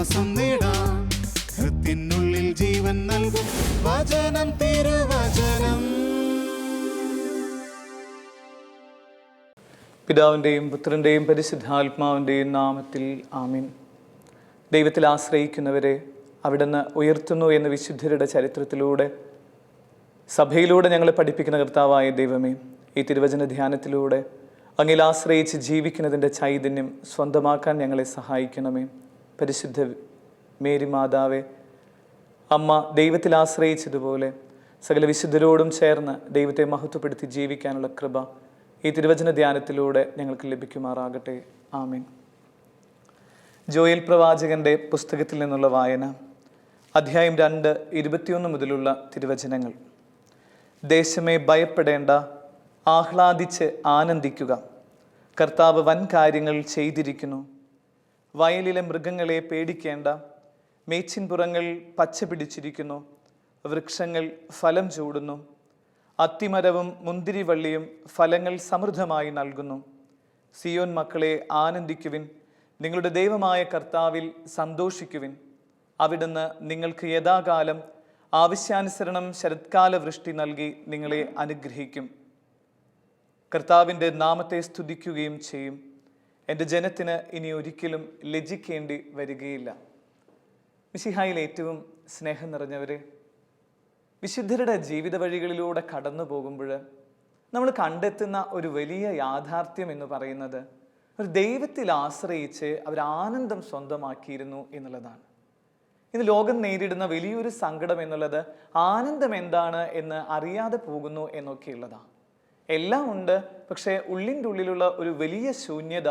ആശ്വാസം നേടാം. ഹൃത്തിനുള്ളിൽ ജീവൻ നൽകും വചനം, തിരുവചനം. പിതാവിൻ്റെയും പുത്രൻ്റെയും പരിശുദ്ധാത്മാവിൻ്റെയും നാമത്തിൽ ആമീൻ. ദൈവത്തിൽ ആശ്രയിക്കുന്നവരെ അവിടുന്ന് ഉയർത്തുന്നു എന്ന വിശുദ്ധരുടെ ചരിത്രത്തിലൂടെ സഭയിലൂടെ ഞങ്ങളെ പഠിപ്പിക്കുന്ന കർത്താവായ ദൈവമേ, ഈ തിരുവചന ധ്യാനത്തിലൂടെ അങ്ങിൽ ആശ്രയിച്ച് ജീവിക്കുന്നതിൻ്റെ ചൈതന്യം സ്വന്തമാക്കാൻ ഞങ്ങളെ സഹായിക്കണമേ. പരിശുദ്ധ മേരി മാതാവേ, അമ്മ ദൈവത്തിൽ ആശ്രയിച്ചതുപോലെ സകല വിശുദ്ധരോടും ചേർന്ന് ദൈവത്തെ മഹത്വപ്പെടുത്തി ജീവിക്കാനുള്ള കൃപ ഈ തിരുവചന ധ്യാനത്തിലൂടെ ഞങ്ങൾക്ക് ലഭിക്കുമാറാകട്ടെ. ആമീൻ. ജോയൽ പ്രവാചകന്റെ പുസ്തകത്തിൽ നിന്നുള്ള വായന, അധ്യായം 2, 21 മുതലുള്ള തിരുവചനങ്ങൾ. ദേശമേ ഭയപ്പെടേണ്ട, ആഹ്ലാദിച്ച് ആനന്ദിക്കുക. കർത്താവ് വൻ കാര്യങ്ങൾ ചെയ്തിരിക്കുന്നു. വയലിലെ മൃഗങ്ങളെ പേടിക്കേണ്ട, മേച്ചിൻപുറങ്ങൾ പച്ച പിടിച്ചിരിക്കുന്നു. വൃക്ഷങ്ങൾ ഫലം ചൂടുന്നു. അത്തിമരവും മുന്തിരിവള്ളിയും ഫലങ്ങൾ സമൃദ്ധമായി നൽകുന്നു. സിയോൻ മക്കളെ ആനന്ദിക്കുവിൻ, നിങ്ങളുടെ ദൈവമായ കർത്താവിൽ സന്തോഷിക്കുവിൻ. അവിടുന്ന് നിങ്ങൾക്ക് യഥാകാലം ആവശ്യാനുസരണം ശരത്കാല വൃഷ്ടി നൽകി നിങ്ങളെ അനുഗ്രഹിക്കും. കർത്താവിൻ്റെ നാമത്തെ സ്തുതിക്കുകയും ചെയ്യും. എൻ്റെ ജനത്തിന് ഇനി ഒരിക്കലും ലജ്ജിക്കേണ്ടി വരികയില്ല. മിശിഹായിൽ ഏറ്റവും സ്നേഹം നിറഞ്ഞവരെ, വിശുദ്ധരുടെ ജീവിത വഴികളിലൂടെ കടന്നു പോകുമ്പോൾ നമ്മൾ കണ്ടെത്തുന്ന ഒരു വലിയ യാഥാർത്ഥ്യം എന്ന് പറയുന്നത് ഒരു ദൈവത്തിൽ ആശ്രയിച്ച് അവർ ആനന്ദം സ്വന്തമാക്കിയിരുന്നു എന്നുള്ളതാണ്. ഇന്ന് ലോകം നേരിടുന്ന വലിയൊരു സങ്കടം എന്നുള്ളത് ആനന്ദം എന്താണ് എന്ന് അറിയാതെ പോകുന്നു എന്നൊക്കെയുള്ളതാണ്. എല്ലാം ഉണ്ട്, പക്ഷേ ഉള്ളിൻ്റെ ഉള്ളിലുള്ള ഒരു വലിയ ശൂന്യത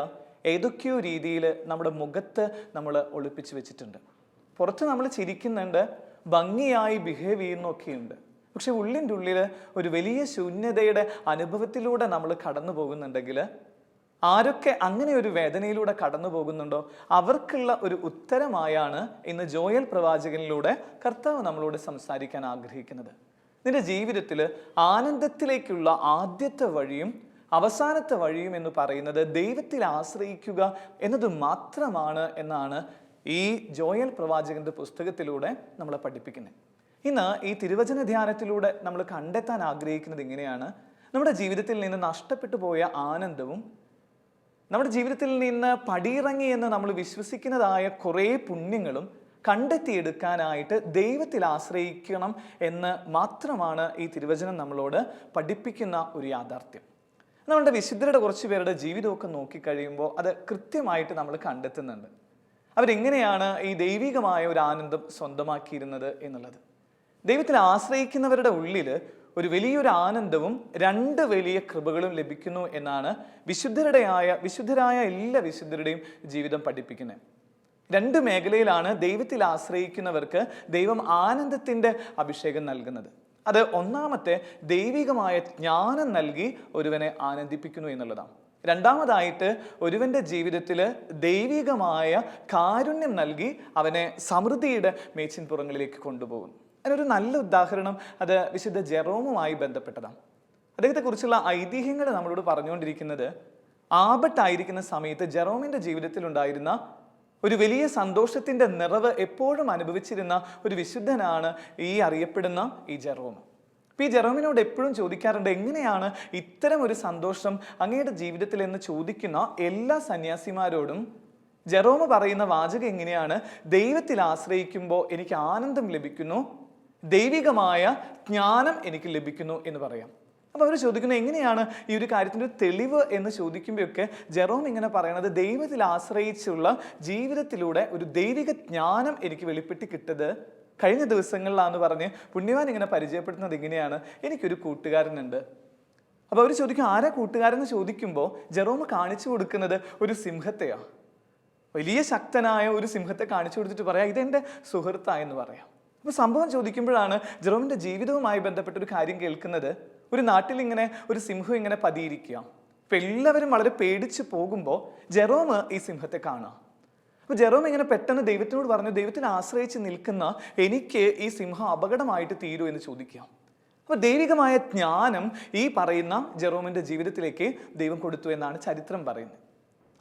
ഏതൊക്കെയോ രീതിയിൽ നമ്മുടെ മുഖത്ത് നമ്മൾ ഒളിപ്പിച്ച് വെച്ചിട്ടുണ്ട്. പുറത്ത് നമ്മൾ ചിരിക്കുന്നുണ്ട്, ഭംഗിയായി ബിഹേവ് ചെയ്യുന്നൊക്കെയുണ്ട്, പക്ഷെ ഉള്ളിൻ്റെ ഉള്ളിൽ ഒരു വലിയ ശൂന്യതയുടെ അനുഭവത്തിലൂടെ നമ്മൾ കടന്നു പോകുന്നുണ്ടെങ്കിൽ, ആരൊക്കെ അങ്ങനെ ഒരു വേദനയിലൂടെ കടന്നു പോകുന്നുണ്ടോ അവർക്കുള്ള ഒരു ഉത്തരമായാണ് ഇന്ന് ജോയൽ പ്രവാചകനിലൂടെ കർത്താവ് നമ്മളോട് സംസാരിക്കാൻ ആഗ്രഹിക്കുന്നത്. നിന്റെ ജീവിതത്തിൽ ആനന്ദത്തിലേക്കുള്ള ആദ്യത്തെ വഴിയും അവസാനത്തെ വഴിയും എന്ന് പറയുന്നത് ദൈവത്തിൽ ആശ്രയിക്കുക എന്നത് മാത്രമാണ് എന്നാണ് ഈ ജോയൽ പ്രവാചകന്റെ പുസ്തകത്തിലൂടെ നമ്മളെ പഠിപ്പിക്കുന്നത്. ഇന്ന് ഈ തിരുവചന ധ്യാനത്തിലൂടെ നമ്മൾ കണ്ടെത്താൻ ആഗ്രഹിക്കുന്നത് ഇങ്ങനെയാണ്: നമ്മുടെ ജീവിതത്തിൽ നിന്ന് നഷ്ടപ്പെട്ടു പോയ ആനന്ദവും നമ്മുടെ ജീവിതത്തിൽ നിന്ന് പടിയിറങ്ങി എന്ന് നമ്മൾ വിശ്വസിക്കുന്നതായ കുറേ പുണ്യങ്ങളും കണ്ടെത്തിയെടുക്കാനായിട്ട് ദൈവത്തിൽ ആശ്രയിക്കണം എന്ന് മാത്രമാണ് ഈ തിരുവചനം നമ്മളോട് പഠിപ്പിക്കുന്ന ഒരു യാഥാർത്ഥ്യം. നമ്മളുടെ വിശുദ്ധരുടെ കുറച്ച് പേരുടെ ജീവിതമൊക്കെ നോക്കിക്കഴിയുമ്പോൾ അത് കൃത്യമായിട്ട് നമ്മൾ കണ്ടെത്തുന്നുണ്ട്. അവരെങ്ങനെയാണ് ഈ ദൈവികമായ ഒരു ആനന്ദം സ്വന്തമാക്കിയിരുന്നത് എന്നുള്ളത്. ദൈവത്തിൽ ആശ്രയിക്കുന്നവരുടെ ഉള്ളിൽ ഒരു വലിയൊരു ആനന്ദവും 2 വലിയ കൃപകളും ലഭിക്കുന്നു എന്നാണ് വിശുദ്ധരായ എല്ലാ വിശുദ്ധരുടെയും ജീവിതം പഠിപ്പിക്കുന്നത്. 2 മേഖലയിലാണ് ദൈവത്തിൽ ആശ്രയിക്കുന്നവർക്ക് ദൈവം ആനന്ദത്തിൻ്റെ അഭിഷേകം നൽകുന്നത്. അത് ഒന്നാമത്തെ ദൈവികമായ ജ്ഞാനം നൽകി ഒരുവനെ ആനന്ദിപ്പിക്കുന്നു എന്നുള്ളതാണ്. രണ്ടാമതായിട്ട് ഒരുവന്റെ ജീവിതത്തിൽ ദൈവികമായ കാരുണ്യം നൽകി അവനെ സമൃദ്ധിയുടെ മേച്ചിൻപുറങ്ങളിലേക്ക് കൊണ്ടുപോകുന്നു. അതിനൊരു നല്ല ഉദാഹരണം അത് വിശുദ്ധ ജെറോമുമായി ബന്ധപ്പെട്ടതാണ്. അദ്ദേഹത്തെ കുറിച്ചുള്ള ഐതിഹ്യങ്ങൾ നമ്മളോട് പറഞ്ഞുകൊണ്ടിരിക്കുന്നത് ആപത്തായിരിക്കുന്ന സമയത്ത് ജെറോമിന്റെ ജീവിതത്തിൽ ഉണ്ടായിരുന്ന ഒരു വലിയ സന്തോഷത്തിന്റെ നിറവ് എപ്പോഴും അനുഭവിച്ചിരുന്ന ഒരു വിശുദ്ധനാണ് ഈ അറിയപ്പെടുന്ന ഈ ജെറോം. ഈ ജെറോമിനോട് എപ്പോഴും ചോദിക്കാറുണ്ട്, എങ്ങനെയാണ് ഇത്തരം ഒരു സന്തോഷം അങ്ങയുടെ ജീവിതത്തിൽ എന്ന് ചോദിക്കുന്ന എല്ലാ സന്യാസിമാരോടും ജെറോമ് പറയുന്ന വാചകം എങ്ങനെയാണ്: ദൈവത്തിൽ ആശ്രയിക്കുമ്പോൾ എനിക്ക് ആനന്ദം ലഭിക്കുന്നു, ദൈവികമായ ജ്ഞാനം എനിക്ക് ലഭിക്കുന്നു എന്ന് പറയാം. അപ്പോൾ അവർ ചോദിക്കുന്നത് എങ്ങനെയാണ് ഈ ഒരു കാര്യത്തിൻ്റെ ഒരു തെളിവ് എന്ന് ചോദിക്കുമ്പോഴൊക്കെ ജെറോം ഇങ്ങനെ പറയണത്, ദൈവത്തിൽ ആശ്രയിച്ചുള്ള ജീവിതത്തിലൂടെ ഒരു ദൈവിക ജ്ഞാനം എനിക്ക് വെളിപ്പെട്ട് കിട്ടത് കഴിഞ്ഞ ദിവസങ്ങളിലാണെന്ന് പറഞ്ഞ് പുണ്യവാൻ ഇങ്ങനെ പരിചയപ്പെടുത്തുന്നത് എങ്ങനെയാണ്: എനിക്കൊരു കൂട്ടുകാരനുണ്ട്. അപ്പോൾ അവർ ചോദിക്കും, ആരാ കൂട്ടുകാരെന്ന് ചോദിക്കുമ്പോൾ ജെറോം കാണിച്ചു കൊടുക്കുന്നത് ഒരു സിംഹത്തെയാണ്. വലിയ ശക്തനായ ഒരു സിംഹത്തെ കാണിച്ചു കൊടുത്തിട്ട് പറയാം, ഇതെൻ്റെ സുഹൃത്തായെന്ന് പറയാം. അപ്പോൾ സംഭവം ചോദിക്കുമ്പോഴാണ് ജെറോമിൻ്റെ ജീവിതവുമായി ബന്ധപ്പെട്ട ഒരു കാര്യം കേൾക്കുന്നത്. ഒരു നാട്ടിൽ ഇങ്ങനെ ഒരു സിംഹം ഇങ്ങനെ പതിയിരിക്കുക. അപ്പം എല്ലാവരും വളരെ പേടിച്ച് പോകുമ്പോൾ ജെറോം ഈ സിംഹത്തെ കാണുക. അപ്പോൾ ജെറോം ഇങ്ങനെ പെട്ടെന്ന് ദൈവത്തിനോട് പറഞ്ഞു, ദൈവത്തിൽ ആശ്രയിച്ച് നിൽക്കുന്ന എനിക്ക് ഈ സിംഹം അപകടമായിട്ട് തീരൂ എന്ന് ചോദിക്കുക. അപ്പോൾ ദൈവികമായ ജ്ഞാനം ഈ പറയുന്ന ജെറോമിൻ്റെ ജീവിതത്തിലേക്ക് ദൈവം കൊടുത്തു എന്നാണ് ചരിത്രം പറയുന്നത്.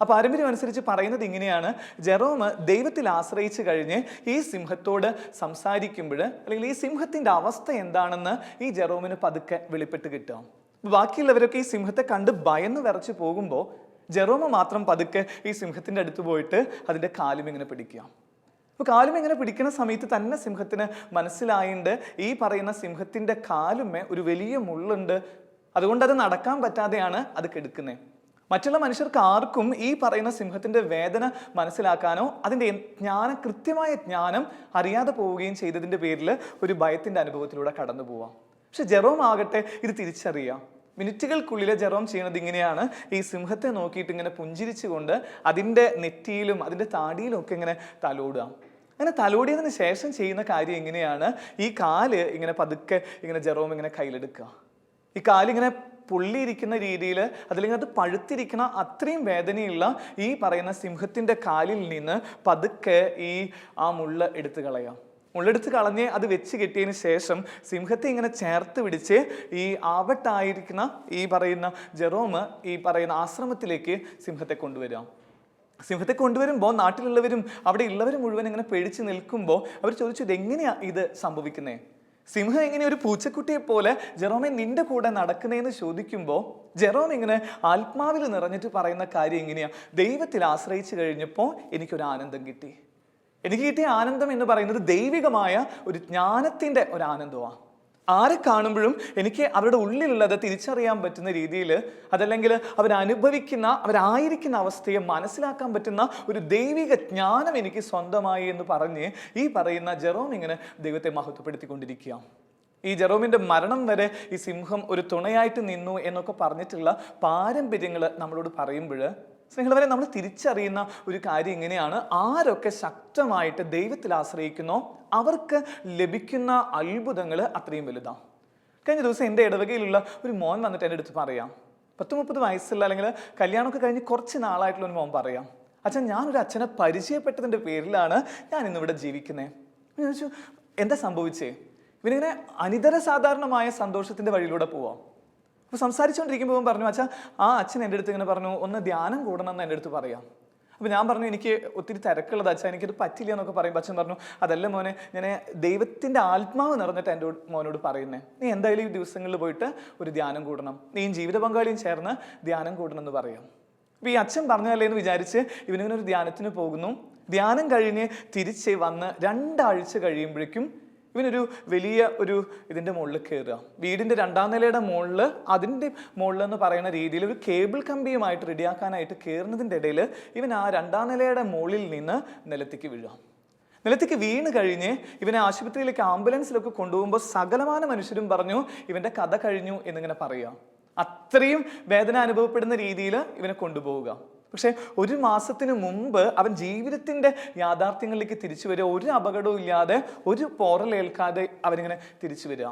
ആ പാരമ്പര്യം അനുസരിച്ച് പറയുന്നത് ഇങ്ങനെയാണ്, ജെറോം ദൈവത്തിൽ ആശ്രയിച്ച് കഴിഞ്ഞ് ഈ സിംഹത്തോട് സംസാരിക്കുമ്പോൾ അല്ലെങ്കിൽ ഈ സിംഹത്തിൻ്റെ അവസ്ഥ എന്താണെന്ന് ഈ ജെറോമിന് പതുക്കെ വെളിപ്പെട്ട് കിട്ടുക. ബാക്കിയുള്ളവരൊക്കെ ഈ സിംഹത്തെ കണ്ട് ഭയന്ന് വിറച്ച് പോകുമ്പോൾ ജെറോമ മാത്രം പതുക്കെ ഈ സിംഹത്തിൻ്റെ അടുത്ത് പോയിട്ട് അതിൻ്റെ കാലും ഇങ്ങനെ പിടിക്കുക. അപ്പോൾ കാലും ഇങ്ങനെ പിടിക്കുന്ന സമയത്ത് തന്നെ സിംഹത്തിന് മനസ്സിലായിണ്ട് ഈ പറയുന്ന സിംഹത്തിൻ്റെ കാലുമേ ഒരു വലിയ മുള്ളുണ്ട്, അതുകൊണ്ട് അത് നടക്കാൻ പറ്റാതെയാണ് അത് കെടുക്കുന്നത്. മറ്റുള്ള മനുഷ്യർക്ക് ആർക്കും ഈ പറയുന്ന സിംഹത്തിൻ്റെ വേദന മനസ്സിലാക്കാനോ അതിൻ്റെ കൃത്യമായ ജ്ഞാനം അറിയാതെ പോവുകയും ചെയ്തതിൻ്റെ പേരിൽ ഒരു ഭയത്തിൻ്റെ അനുഭവത്തിലൂടെ കടന്നു പോവാം. പക്ഷെ ജെറോം ആകട്ടെ ഇത് തിരിച്ചറിയാം. മിനിറ്റുകൾക്കുള്ളിൽ ജെറോം ചെയ്യുന്നത് ഇങ്ങനെയാണ്, ഈ സിംഹത്തെ നോക്കിയിട്ട് ഇങ്ങനെ പുഞ്ചിരിച്ചുകൊണ്ട് അതിൻ്റെ നെറ്റിയിലും അതിൻ്റെ താടിയിലും ഒക്കെ ഇങ്ങനെ തലോടുക. അങ്ങനെ തലോടിയതിന് ശേഷം ചെയ്യുന്ന കാര്യം എങ്ങനെയാണ്, ഈ കാല് ഇങ്ങനെ പതുക്കെ ഇങ്ങനെ ജെറോം ഇങ്ങനെ കയ്യിലെടുക്കുക. ഈ കാലിങ്ങനെ പൊള്ളിയിരിക്കുന്ന രീതിയിൽ അതിലിങ്ങനെ അത് പഴുത്തിരിക്കുന്ന അത്രയും വേദനയുള്ള ഈ പറയുന്ന സിംഹത്തിൻ്റെ കാലിൽ നിന്ന് പതുക്കെ ആ മുള്ള എടുത്ത് കളയാം. മുള്ളെടുത്ത് കളഞ്ഞ് അത് വെച്ച് കെട്ടിയതിന് ശേഷം സിംഹത്തെ ഇങ്ങനെ ചേർത്ത് പിടിച്ച് ഈ ആവട്ടായിരിക്കുന്ന ഈ പറയുന്ന ജെറോം ഈ പറയുന്ന ആശ്രമത്തിലേക്ക് സിംഹത്തെ കൊണ്ടുവരാം. സിംഹത്തെ കൊണ്ടുവരുമ്പോൾ നാട്ടിലുള്ളവരും അവിടെ ഉള്ളവരും മുഴുവൻ ഇങ്ങനെ പേടിച്ച് നിൽക്കുമ്പോൾ അവർ ചോദിച്ചു, ഇതെങ്ങനെയാണ് ഇത് സംഭവിക്കുന്നത്? സിംഹം എങ്ങനെ ഒരു പൂച്ചക്കുട്ടിയെ പോലെ ജെറോമെ നിന്റെ കൂടെ നടക്കുന്നതെന്ന് ചോദിക്കുമ്പോൾ ജെറോം ഇങ്ങനെ ആത്മാവിൽ നിറഞ്ഞിട്ട് പറയുന്ന കാര്യം എങ്ങനെയാ, ദൈവത്തിൽ ആശ്രയിച്ചു കഴിഞ്ഞപ്പോൾ എനിക്കൊരു ആനന്ദം കിട്ടി. എനിക്ക് കിട്ടിയ ആനന്ദം എന്ന് പറയുന്നത് ദൈവികമായ ഒരു ജ്ഞാനത്തിൻ്റെ ഒരു ആനന്ദമാണ്. ആരെ കാണുമ്പോഴും എനിക്ക് അവരുടെ ഉള്ളിലുള്ളത് തിരിച്ചറിയാൻ പറ്റുന്ന രീതിയിൽ, അതല്ലെങ്കിൽ അവരായിരിക്കുന്ന അവസ്ഥയെ മനസ്സിലാക്കാൻ പറ്റുന്ന ഒരു ദൈവിക ജ്ഞാനം എനിക്ക് സ്വന്തമായി എന്ന് പറഞ്ഞ് ഈ പറയുന്ന ജെറോം ഇങ്ങനെ ദൈവത്തെ മഹത്വപ്പെടുത്തിക്കൊണ്ടിരിക്കുക. ഈ ജെറോമിൻ്റെ മരണം വരെ ഈ സിംഹം ഒരു തുണയായിട്ട് നിന്നു എന്നൊക്കെ പറഞ്ഞിട്ടുള്ള പാരമ്പര്യങ്ങൾ നമ്മളോട് പറയുമ്പോൾ സ്നേഹിതരെ നമ്മൾ തിരിച്ചറിയുന്ന ഒരു കാര്യം ഇങ്ങനെയാണ്, ആരൊക്കെ ശക്തമായിട്ട് ദൈവത്തിൽ ആശ്രയിക്കുന്നോ അവർക്ക് ലഭിക്കുന്ന അത്ഭുതങ്ങൾ അത്രയും വലുതാണ്. കഴിഞ്ഞ ദിവസം എൻ്റെ ഇടവകയിലുള്ള ഒരു മോൻ വന്നിട്ട് എൻ്റെ അടുത്ത് പറയാം, 10-30 വയസ്സുള്ള അല്ലെങ്കിൽ കല്യാണമൊക്കെ കഴിഞ്ഞ് കുറച്ച് നാളായിട്ടുള്ള ഒരു മോൻ പറയാം, അച്ഛൻ ഞാനൊരു അച്ഛനെ പരിചയപ്പെട്ടതിൻ്റെ പേരിലാണ് ഞാൻ ഇന്നിവിടെ ജീവിക്കുന്നത്. ഞാൻ ചോദിച്ചു, എന്താ സംഭവിച്ചേ? ഇവനിങ്ങനെ അനിതര സാധാരണമായ സന്തോഷത്തിൻ്റെ വഴിയിലൂടെ പോവാം. അപ്പോൾ സംസാരിച്ചുകൊണ്ടിരിക്കുമ്പോൾ പറഞ്ഞു, അച്ഛാ ആ അച്ഛൻ എൻ്റെ അടുത്ത് ഇങ്ങനെ പറഞ്ഞു, ഒന്ന് ധ്യാനം കൂടണം എന്ന് എൻ്റെ അടുത്ത് പറയാം. അപ്പോൾ ഞാൻ പറഞ്ഞു, എനിക്ക് ഒത്തിരി തിരക്കുള്ളത് അച്ഛാ, എനിക്കത് പറ്റില്ല എന്നൊക്കെ പറയുമ്പോൾ അച്ഛൻ പറഞ്ഞു, അതല്ല മോനെ, ഞാൻ ദൈവത്തിൻ്റെ ആത്മാവ് നിറഞ്ഞിട്ട് എൻ്റെ മോനോട് പറയുന്നത്, നീ എന്തായാലും ഈ ദിവസങ്ങളിൽ പോയിട്ട് ഒരു ധ്യാനം കൂടണം, നീയും ജീവിത പങ്കാളിയും ചേർന്ന് ധ്യാനം കൂടണം എന്ന് പറയാം. അപ്പോൾ ഈ അച്ഛൻ പറഞ്ഞതല്ലേ എന്ന് വിചാരിച്ച് ഇവനിങ്ങനെ ഒരു ധ്യാനത്തിന് പോകുന്നു. ധ്യാനം കഴിഞ്ഞ് തിരിച്ച് വന്ന് 2 ആഴ്ച കഴിയുമ്പോഴേക്കും ഇവനൊരു വലിയ ഇതിൻ്റെ മുകളിൽ കയറുക. വീടിൻ്റെ 2ാം നിലയുടെ മുകളിൽ, അതിൻ്റെ മുകളിൽ എന്ന് പറയുന്ന രീതിയിൽ ഒരു കേബിൾ കമ്പിയുമായിട്ട് റെഡിയാക്കാനായിട്ട് കയറുന്നതിൻ്റെ ഇടയിൽ ഇവൻ ആ 2ാം നിലയുടെ മുകളിൽ നിന്ന് നിലത്തേക്ക് വീഴുക. നിലത്തേക്ക് വീണ് കഴിഞ്ഞ് ഇവനെ ആശുപത്രിയിലേക്ക് ആംബുലൻസിലൊക്കെ കൊണ്ടുപോകുമ്പോൾ സകലമാന മനുഷ്യരും പറഞ്ഞു ഇവൻ്റെ കഥ കഴിഞ്ഞു എന്നിങ്ങനെ പറയുക. അത്രയും വേദന അനുഭവപ്പെടുന്ന രീതിയിൽ ഇവനെ കൊണ്ടുപോവുക. പക്ഷെ 1 മാസത്തിന് മുമ്പ് അവൻ ജീവിതത്തിൻ്റെ യാഥാർത്ഥ്യങ്ങളിലേക്ക് തിരിച്ചു വരിക, ഒരു അപകടവും ഇല്ലാതെ, ഒരു പോറലേൽക്കാതെ അവനിങ്ങനെ തിരിച്ചു വരിക.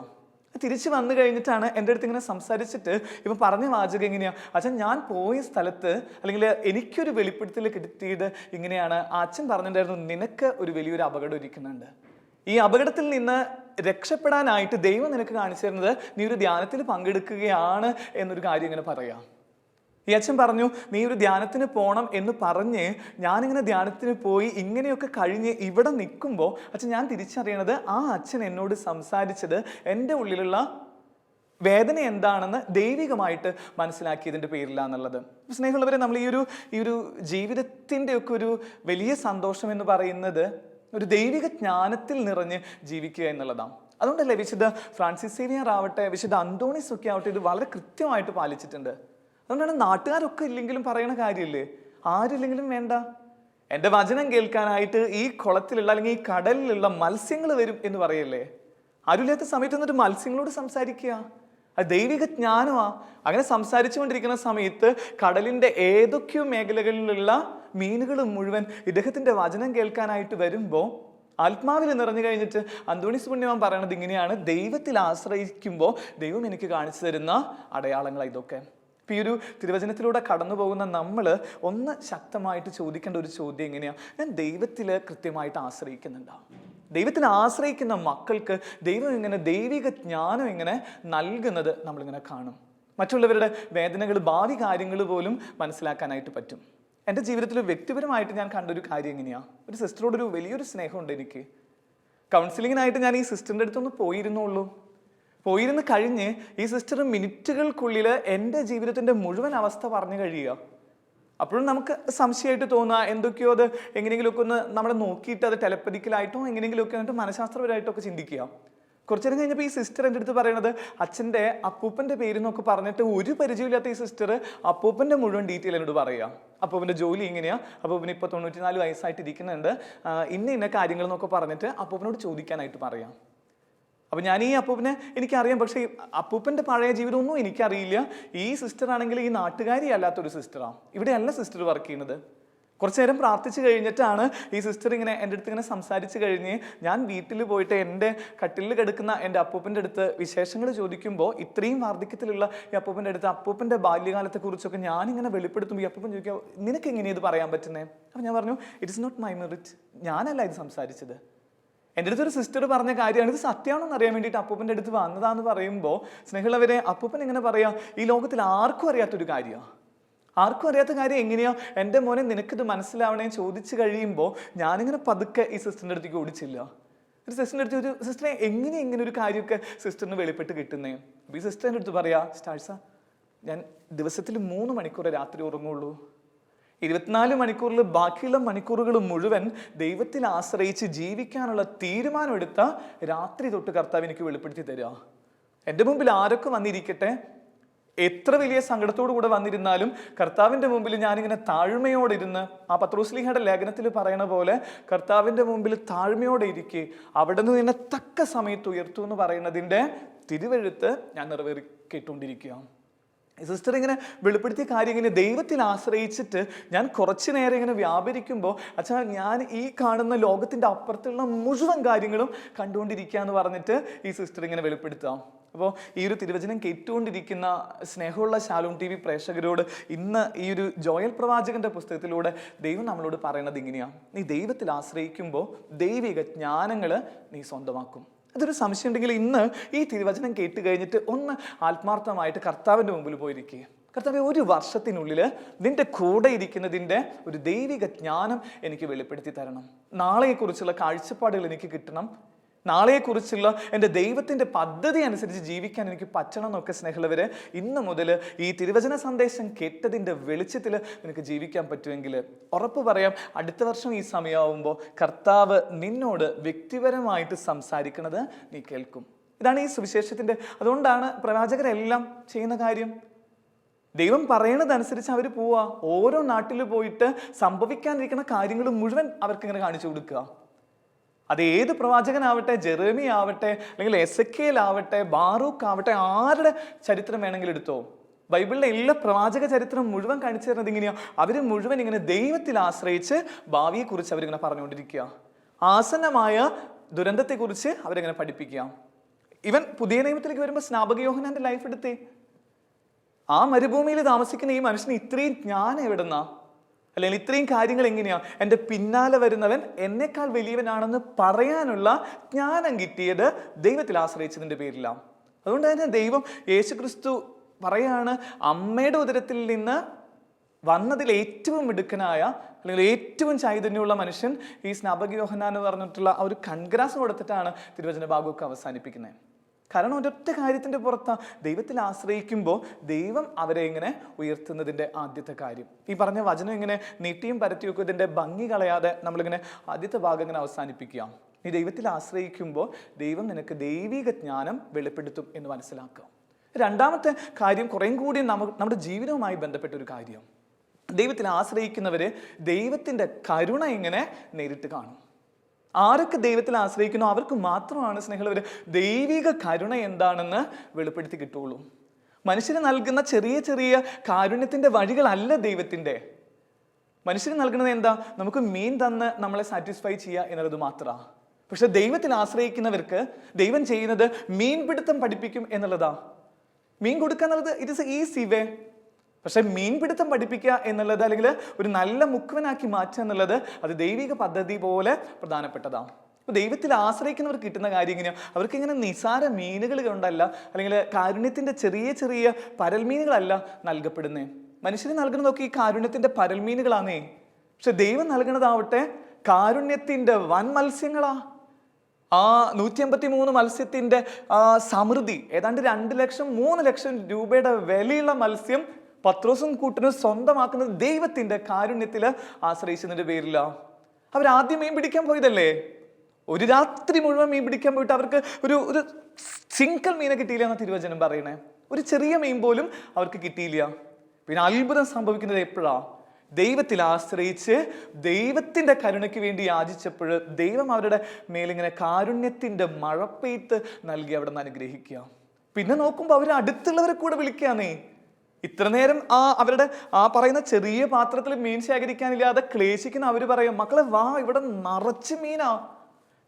തിരിച്ചു വന്നു കഴിഞ്ഞിട്ടാണ് എൻ്റെ അടുത്ത് ഇങ്ങനെ സംസാരിച്ചിട്ട് ഇവൻ പറഞ്ഞ വാചകം എങ്ങനെയാണ്, അച്ഛൻ ഞാൻ പോയ സ്ഥലത്ത് അല്ലെങ്കിൽ എനിക്കൊരു വെളിപ്പെടുത്തൽ കിട്ടിയത് ഇങ്ങനെയാണ്, ആ അച്ഛൻ പറഞ്ഞിട്ടുണ്ടായിരുന്നു നിനക്ക് ഒരു വലിയൊരു അപകടം ഇരിക്കുന്നുണ്ട്, ഈ അപകടത്തിൽ നിന്ന് രക്ഷപ്പെടാനായിട്ട് ദൈവം നിനക്ക് കാണിച്ചു തരുന്നത് നീ ഒരു ധ്യാനത്തിൽ പങ്കെടുക്കുകയാണ് എന്നൊരു കാര്യം ഇങ്ങനെ പറയാം. ഈ അച്ഛൻ പറഞ്ഞു, നീ ഒരു ധ്യാനത്തിന് പോകണം എന്ന് പറഞ്ഞ് ഞാനിങ്ങനെ ധ്യാനത്തിന് പോയി ഇങ്ങനെയൊക്കെ കഴിഞ്ഞ് ഇവിടെ നിൽക്കുമ്പോൾ അച്ഛൻ ഞാൻ തിരിച്ചറിയണത് ആ അച്ഛൻ എന്നോട് സംസാരിച്ചത് എൻ്റെ ഉള്ളിലുള്ള വേദന എന്താണെന്ന് ദൈവികമായിട്ട് മനസ്സിലാക്കിയതിൻ്റെ പേരിലാന്നുള്ളത്. സ്നേഹമുള്ളവരെ, നമ്മൾ ഈ ഒരു ജീവിതത്തിൻ്റെ ഒക്കെ ഒരു വലിയ സന്തോഷം എന്ന് പറയുന്നത് ഒരു ദൈവിക ജ്ഞാനത്തിൽ നിറഞ്ഞ് ജീവിക്കുക എന്നുള്ളതാണ്. അതുകൊണ്ടല്ലേ വിശുദ്ധ ഫ്രാൻസിസ് സേവിയർ ആവട്ടെ, വിശുദ്ധ അന്തോണീസ് ഒക്കെ ആവട്ടെ ഇത് വളരെ കൃത്യമായിട്ട് പാലിച്ചിട്ടുണ്ട്. അതുകൊണ്ടാണ് നാട്ടുകാരൊക്കെ ഇല്ലെങ്കിലും പറയുന്ന കാര്യമില്ലേ, ആരില്ലെങ്കിലും വേണ്ട, എൻ്റെ വചനം കേൾക്കാനായിട്ട് ഈ കുളത്തിലുള്ള അല്ലെങ്കിൽ ഈ കടലിലുള്ള മത്സ്യങ്ങൾ വരും എന്ന് പറയല്ലേ. ആരുമില്ലാത്ത സമയത്ത് എന്നിട്ട് മത്സ്യങ്ങളോട് സംസാരിക്കുക, അത് ദൈവിക ജ്ഞാനമാണ്. അങ്ങനെ സംസാരിച്ചു കൊണ്ടിരിക്കുന്ന സമയത്ത് കടലിൻ്റെ ഏതൊക്കെയോ മേഖലകളിലുള്ള മീനുകൾ മുഴുവൻ ഇദ്ദേഹത്തിൻ്റെ വചനം കേൾക്കാനായിട്ട് വരുമ്പോൾ ആത്മാവിൽ നിറഞ്ഞു കഴിഞ്ഞിട്ട് അന്തോണീസ് പുണ്യവാൻ പറയണത് ഇങ്ങനെയാണ്, ദൈവത്തിൽ ആശ്രയിക്കുമ്പോൾ ദൈവം എനിക്ക് കാണിച്ചു തരുന്ന അടയാളങ്ങളാണ് ഇതൊക്കെ. ഇപ്പം ഈ ഒരു തിരുവചനത്തിലൂടെ കടന്നു പോകുന്ന നമ്മൾ ഒന്ന് ശക്തമായിട്ട് ചോദിക്കേണ്ട ഒരു ചോദ്യം എങ്ങനെയാണ്, ഞാൻ ദൈവത്തിൽ കൃത്യമായിട്ട് ആശ്രയിക്കുന്നുണ്ടോ? ദൈവത്തിൽ ആശ്രയിക്കുന്ന മക്കൾക്ക് ദൈവം ഇങ്ങനെ ദൈവിക ജ്ഞാനം ഇങ്ങനെ നൽകുന്നത് നമ്മളിങ്ങനെ കാണും. മറ്റുള്ളവരുടെ വേദനകൾ, ഭാവി കാര്യങ്ങൾ പോലും മനസ്സിലാക്കാനായിട്ട് പറ്റും. എൻ്റെ ജീവിതത്തിൽ വ്യക്തിപരമായിട്ട് ഞാൻ കണ്ടൊരു കാര്യം എങ്ങനെയാണ്, ഒരു സിസ്റ്ററോടൊരു വലിയൊരു സ്നേഹമുണ്ട് എനിക്ക്. കൗൺസിലിങ്ങിനായിട്ട് ഞാൻ ഈ സിസ്റ്ററിൻ്റെ അടുത്തൊന്ന് പോയിരുന്നുള്ളൂ. പോയിരുന്ന് കഴിഞ്ഞ് ഈ സിസ്റ്റർ മിനിറ്റുകൾക്കുള്ളിൽ എൻ്റെ ജീവിതത്തിൻ്റെ മുഴുവൻ അവസ്ഥ പറഞ്ഞു കഴിയുക. അപ്പോഴും നമുക്ക് സംശയമായിട്ട് തോന്നുക, എന്തൊക്കെയോ അത് എങ്ങനെയെങ്കിലുമൊക്കെ ഒന്ന് നമ്മളെ നോക്കിയിട്ട് അത് ടെലപ്പതിക്കലായിട്ടോ എങ്ങനെയെങ്കിലുമൊക്കെ ആയിട്ട് മനഃശാസ്ത്രപരമായിട്ടോ ഒക്കെ ചിന്തിക്കുക. കുറച്ചു നേരം കഴിഞ്ഞപ്പോൾ ഈ സിസ്റ്റർ എൻ്റെ അടുത്ത് പറയണത്, അച്ഛൻ്റെ അപ്പൂപ്പൻ്റെ പേരെന്നൊക്കെ പറഞ്ഞിട്ട് ഒരു പരിചയമില്ലാത്ത ഈ സിസ്റ്റർ അപ്പൂപ്പൻ്റെ മുഴുവൻ ഡീറ്റെയിൽ എന്നോട് പറയുക. അപ്പൂപ്പൻ്റെ ജോലി ഇങ്ങനെയാണ്, അപ്പൂപ്പന് ഇപ്പോൾ 94 വയസ്സായിട്ട് ഇരിക്കുന്നുണ്ട്, ഇന്ന കാര്യങ്ങൾ എന്നൊക്കെ പറഞ്ഞിട്ട് അപ്പൂപ്പനോട് ചോദിക്കാനായിട്ട് പറയാം. അപ്പം ഞാൻ ഈ അപ്പൂപ്പനെ എനിക്കറിയാം, പക്ഷേ അപ്പൂപ്പൻ്റെ പഴയ ജീവിതമൊന്നും എനിക്കറിയില്ല. ഈ സിസ്റ്റർ ആണെങ്കിൽ ഈ നാട്ടുകാരി അല്ലാത്തൊരു സിസ്റ്ററാണ്, ഇവിടെയല്ല സിസ്റ്റർ വർക്ക് ചെയ്യുന്നത്. കുറച്ചു നേരം പ്രാർത്ഥിച്ച് കഴിഞ്ഞിട്ടാണ് ഈ സിസ്റ്റർ ഇങ്ങനെ എൻ്റെ അടുത്ത് ഇങ്ങനെ സംസാരിച്ച് കഴിഞ്ഞ് ഞാൻ വീട്ടിൽ പോയിട്ട് എൻ്റെ കട്ടിലിൽ കിടക്കുന്ന എൻ്റെ അപ്പൂപ്പൻ്റെ അടുത്ത് വിശേഷങ്ങൾ ചോദിക്കുമ്പോൾ ഇത്രയും വാർദ്ധക്യത്തിലുള്ള ഈ അപ്പൂപ്പൻ്റെ അടുത്ത് അപ്പൂപ്പൻ്റെ ബാല്യകാലത്തെക്കുറിച്ചൊക്കെ ഞാനിങ്ങനെ വെളിപ്പെടുത്തുമ്പോൾ ഈ അപ്പൂപ്പൻ ചോദിക്കുക, നിനക്ക് എങ്ങനെയാണ് ഇത് പറയാൻ പറ്റുന്നത്? അപ്പം ഞാൻ പറഞ്ഞു, ഇറ്റ്സ് നോട്ട് മൈ മെറിറ്റ്, ഞാനല്ല ഇത് സംസാരിച്ചത്. എൻ്റെ അടുത്തൊരു സിസ്റ്റർ പറഞ്ഞ കാര്യമാണ്, ഇത് സത്യമാണെന്ന് അറിയാൻ വേണ്ടിയിട്ട് അപ്പൂപ്പൻ്റെ അടുത്ത് വന്നതാന്ന് പറയുമ്പോൾ സ്നേഹമുള്ളവരെ, അപ്പൂപ്പൻ എങ്ങനെ പറയാം, ഈ ലോകത്തിൽ ആർക്കും അറിയാത്തൊരു കാര്യമാണ്. ആർക്കും അറിയാത്ത കാര്യം എങ്ങനെയാ എൻ്റെ മോനെ നിനക്കിത് മനസ്സിലാവണേ ചോദിച്ചു കഴിയുമ്പോൾ ഞാനിങ്ങനെ പതുക്കെ ഈ സിസ്റ്ററിൻ്റെ അടുത്തേക്ക് ഓടിച്ചില്ല. ഒരു സിസ്റ്ററിൻ്റെ അടുത്ത് ഒരു സിസ്റ്ററെ എങ്ങനെ ഒരു കാര്യമൊക്കെ സിസ്റ്ററിന് വെളിപ്പെട്ട് കിട്ടുന്നേ. അപ്പോൾ ഈ സിസ്റ്ററിൻ്റെ അടുത്ത് പറയാ, സ്റ്റാഴ്സ, ഞാൻ ദിവസത്തിൽ 3 മണിക്കൂർ രാത്രി ഉറങ്ങുള്ളൂ. 24 മണിക്കൂറിൽ ബാക്കിയുള്ള മണിക്കൂറുകൾ മുഴുവൻ ദൈവത്തിൽ ആശ്രയിച്ച് ജീവിക്കാനുള്ള തീരുമാനമെടുത്ത രാത്രി തൊട്ട് കർത്താവ് എനിക്ക് വെളിപ്പെടുത്തി തരിക. എൻ്റെ മുമ്പിൽ ആരൊക്കെ വന്നിരിക്കട്ടെ, എത്ര വലിയ സങ്കടത്തോടു കൂടെ വന്നിരുന്നാലും കർത്താവിൻ്റെ മുമ്പിൽ ഞാനിങ്ങനെ താഴ്മയോടെ ഇരുന്ന്, ആ പത്രോസ്ലീഹയുടെ ലേഖനത്തിൽ പറയണ പോലെ കർത്താവിൻ്റെ മുമ്പിൽ താഴ്മയോടെ ഇരിക്കെ അവിടെ നിന്ന് എന്നെ തക്ക സമയത്ത് ഉയർത്തു എന്ന് പറയുന്നതിൻ്റെ തിരുവെഴുത്ത് ഞാൻ നിറവേറിക്കൊണ്ടിരിക്കുക. സിസ്റ്റർ ഇങ്ങനെ വെളിപ്പെടുത്തിയ കാര്യം ഇങ്ങനെ ദൈവത്തിൽ ആശ്രയിച്ചിട്ട് ഞാൻ കുറച്ചു നേരം ഇങ്ങനെ വ്യാപരിക്കുമ്പോൾ, അച്ഛാ ഞാൻ ഈ കാണുന്ന ലോകത്തിൻ്റെ അപ്പുറത്തുള്ള മുഴുവൻ കാര്യങ്ങളും കണ്ടുകൊണ്ടിരിക്കുക എന്ന് പറഞ്ഞിട്ട് ഈ സിസ്റ്റർ ഇങ്ങനെ വെളിപ്പെടുത്താം. അപ്പോൾ ഈ ഒരു തിരുവചനം കേട്ടുകൊണ്ടിരിക്കുന്ന സ്നേഹമുള്ള ശാലോം TV പ്രേക്ഷകരോട് ഇന്ന് ഈ ഒരു ജോയൽ പ്രവാചകന്റെ പുസ്തകത്തിലൂടെ ദൈവം നമ്മളോട് പറയണത് ഇങ്ങനെയാണ്, നീ ദൈവത്തിൽ ആശ്രയിക്കുമ്പോൾ ദൈവിക ജ്ഞാനങ്ങൾ നീ സ്വന്തമാക്കും. അതൊരു സംശയം ഉണ്ടെങ്കിൽ ഇന്ന് ഈ തിരുവചനം കേട്ട് കഴിഞ്ഞിട്ട് ഒന്ന് ആത്മാർത്ഥമായിട്ട് കർത്താവിൻ്റെ മുമ്പിൽ പോയിരിക്കുക. കർത്താവേ, ഒരു വർഷത്തിനുള്ളിൽ നിന്റെ കൂടെ ഇരിക്കുന്നതിൻ്റെ ഒരു ദൈവിക ജ്ഞാനം എനിക്ക് വെളിപ്പെടുത്തി തരണം. നാളെയെക്കുറിച്ചുള്ള കാഴ്ചപ്പാടുകൾ എനിക്ക് കിട്ടണം. നാളെയെക്കുറിച്ചുള്ള എൻ്റെ ദൈവത്തിൻ്റെ പദ്ധതി അനുസരിച്ച് ജീവിക്കാൻ എനിക്ക് പറ്റണം എന്നൊക്കെ സ്നേഹമുള്ളവരെ, ഇന്ന് മുതൽ ഈ തിരുവചന സന്ദേശം കേട്ടതിൻ്റെ വെളിച്ചത്തിൽ നിനക്ക് ജീവിക്കാൻ പറ്റുമെങ്കിൽ ഉറപ്പ് പറയാം, അടുത്ത വർഷം ഈ സമയമാകുമ്പോൾ കർത്താവ് നിന്നോട് വ്യക്തിപരമായിട്ട് സംസാരിക്കുന്നത് നീ കേൾക്കും. ഇതാണ് ഈ സുവിശേഷത്തിൻ്റെ, അതുകൊണ്ടാണ് പ്രവാചകരെല്ലാം ചെയ്യുന്ന കാര്യം. ദൈവം പറയണതനുസരിച്ച് അവർ പോവുക. ഓരോ നാട്ടിൽ പോയിട്ട് സംഭവിക്കാനിരിക്കുന്ന കാര്യങ്ങൾ മുഴുവൻ അവർക്കിങ്ങനെ കാണിച്ചു കൊടുക്കുക. അത് ഏത് പ്രവാചകനാവട്ടെ, ജെറേമിയ ആവട്ടെ, അല്ലെങ്കിൽ എസെക്കേൽ ആവട്ടെ, ബാറൂക്ക് ആവട്ടെ, ആരുടെ ചരിത്രം വേണമെങ്കിലും എടുത്തോ, ബൈബിളിലെ എല്ലാ പ്രവാചക ചരിത്രം മുഴുവൻ കാണിച്ചു തരുന്നത് ഇങ്ങനെയാണ്. അവർ മുഴുവൻ ഇങ്ങനെ ദൈവത്തിൽ ആശ്രയിച്ച് ഭാവിയെക്കുറിച്ച് അവരിങ്ങനെ പറഞ്ഞുകൊണ്ടിരിക്കുക. ആസന്നമായ ദുരന്തത്തെക്കുറിച്ച് അവരിങ്ങനെ പഠിപ്പിക്കുക. ഇവൻ പുതിയ നിയമത്തിലേക്ക് വരുമ്പോൾ സ്നാപക യോഹന്നാന്റെ ലൈഫ് എടുത്തേ. ആ മരുഭൂമിയിൽ താമസിക്കുന്ന ഈ മനുഷ്യന് ഇത്രയും ജ്ഞാനം എവിടുന്നാ? അല്ലെങ്കിൽ ഇത്രയും കാര്യങ്ങൾ എങ്ങനെയാ? എൻ്റെ പിന്നാലെ വരുന്നവൻ എന്നെക്കാൾ വലിയവനാണെന്ന് പറയാനുള്ള ജ്ഞാനം കിട്ടിയത് ദൈവത്തിൽ ആശ്രയിച്ചതിൻ്റെ പേരിലാണ്. അതുകൊണ്ട് തന്നെ ദൈവം യേശുക്രിസ്തു പറയാണ്, അമ്മയുടെ ഉദരത്തിൽ നിന്ന് വന്നതിൽ ഏറ്റവും മിടുക്കനായ അല്ലെങ്കിൽ ഏറ്റവും ചൈതന്യമുള്ള മനുഷ്യൻ ഈ സ്നാപക യോഹന്നാൻ എന്ന് പറഞ്ഞിട്ടുള്ള ആ ഒരു കൺഗ്രാസ് കൊടുത്തിട്ടാണ് തിരുവചന ഭാഗമൊക്കെ അവസാനിപ്പിക്കുന്നത്. കാരണം ഒരൊറ്റ കാര്യത്തിൻ്റെ പുറത്താണ്, ദൈവത്തിൽ ആശ്രയിക്കുമ്പോൾ ദൈവം അവരെ ഇങ്ങനെ ഉയർത്തുന്നതിൻ്റെ ആദ്യത്തെ കാര്യം. ഈ പറഞ്ഞ വചനം ഇങ്ങനെ നീട്ടിയും പരത്തിയൊക്കെ ഇതിൻ്റെ ഭംഗി കളയാതെ നമ്മളിങ്ങനെ ആദ്യത്തെ ഭാഗം ഇങ്ങനെ അവസാനിപ്പിക്കുക. നീ ദൈവത്തിൽ ആശ്രയിക്കുമ്പോൾ ദൈവം നിനക്ക് ദൈവിക ജ്ഞാനം വെളിപ്പെടുത്തും എന്ന് മനസ്സിലാക്കുക. രണ്ടാമത്തെ കാര്യം കുറേയും കൂടി നമ്മുടെ ജീവിതവുമായി ബന്ധപ്പെട്ട ഒരു കാര്യം, ദൈവത്തിൽ ആശ്രയിക്കുന്നവര് ദൈവത്തിൻ്റെ കരുണ ഇങ്ങനെ നേരിട്ട് കാണും. ആരൊക്കെ ദൈവത്തിൽ ആശ്രയിക്കുന്നോ അവർക്ക് മാത്രമാണ് സ്നേഹമുള്ളവർ ദൈവിക കരുണ എന്താണെന്ന് വെളിപ്പെടുത്തി കിട്ടുള്ളൂ. മനുഷ്യന് നൽകുന്ന ചെറിയ ചെറിയ കാരുണ്യത്തിൻ്റെ വഴികളല്ല ദൈവത്തിൻ്റെ. മനുഷ്യന് നൽകുന്നത് എന്താ? നമുക്ക് മീൻ തന്ന് നമ്മളെ സാറ്റിസ്ഫൈ ചെയ്യുക എന്നുള്ളത് മാത്രമാണ്. പക്ഷെ ദൈവത്തിൽ ആശ്രയിക്കുന്നവർക്ക് ദൈവം ചെയ്യുന്നത് മീൻപിടുത്തം പഠിപ്പിക്കും എന്നുള്ളതാ. മീൻ കൊടുക്കുക എന്നുള്ളത് ഇറ്റ് ഇസ് ഈസി വേ. പക്ഷെ മീൻപിടുത്തം പഠിപ്പിക്കുക എന്നുള്ളത്, അല്ലെങ്കിൽ ഒരു നല്ല മുക്കുവനാക്കി മാറ്റുക എന്നുള്ളത്, അത് ദൈവിക പദ്ധതി പോലെ പ്രധാനപ്പെട്ടതാണ്. അപ്പോൾ ദൈവത്തിൽ ആശ്രയിക്കുന്നവർക്ക് കിട്ടുന്ന കാര്യം എങ്ങനെയാണ്? അവർക്ക് ഇങ്ങനെ നിസാര മീനുകൾ കൊണ്ടല്ല, അല്ലെങ്കിൽ കാരുണ്യത്തിൻ്റെ ചെറിയ ചെറിയ പരൽമീനുകളല്ല നൽകപ്പെടുന്നത്. മനുഷ്യന് നൽകുന്നതൊക്കെ ഈ കാരുണ്യത്തിന്റെ പരൽമീനുകളാണേ. പക്ഷെ ദൈവം നൽകുന്നതാവട്ടെ കാരുണ്യത്തിന്റെ വൻ മത്സ്യങ്ങളാ. ആ 153 മത്സ്യത്തിന്റെ സമൃദ്ധി, ഏതാണ്ട് 2 ലക്ഷം 3 ലക്ഷം രൂപയുടെ വിലയുള്ള മത്സ്യം പത്രോസും കൂട്ടിനും സ്വന്തമാക്കുന്നത് ദൈവത്തിന്റെ കാരുണ്യത്തില് ആശ്രയിച്ചതിന്റെ പേരില. അവരാദ്യം മീൻ പിടിക്കാൻ പോയതല്ലേ, ഒരു രാത്രി മുഴുവൻ മീൻ പിടിക്കാൻ പോയിട്ട് അവർക്ക് ഒരു സിംഗിൾ മീനെ കിട്ടിയില്ല എന്നാ തിരുവചനം പറയണേ. ഒരു ചെറിയ മീൻ പോലും അവർക്ക് കിട്ടിയില്ല. പിന്നെ അത്ഭുതം സംഭവിക്കുന്നത് എപ്പോഴാ? ദൈവത്തിൽ ആശ്രയിച്ച് ദൈവത്തിന്റെ കരുണയ്ക്ക് വേണ്ടി യാചിച്ചപ്പോൾ ദൈവം അവരുടെ മേലിങ്ങനെ കാരുണ്യത്തിന്റെ മഴപ്പെയ്ത്ത് നൽകി അവിടെ നിന്ന് അനുഗ്രഹിക്കുക. പിന്നെ നോക്കുമ്പോൾ അവർ അടുത്തുള്ളവരെ കൂടെ വിളിക്കാന്നേ. ഇത്ര നേരം അവരുടെ പറയുന്ന ചെറിയ പാത്രത്തിൽ മീൻ ശേഖരിക്കാനില്ലാതെ ക്ലേശിക്കുന്ന അവര് പറയും, മക്കളെ വാ, ഇവിടെ നിറച്ച് മീനാ,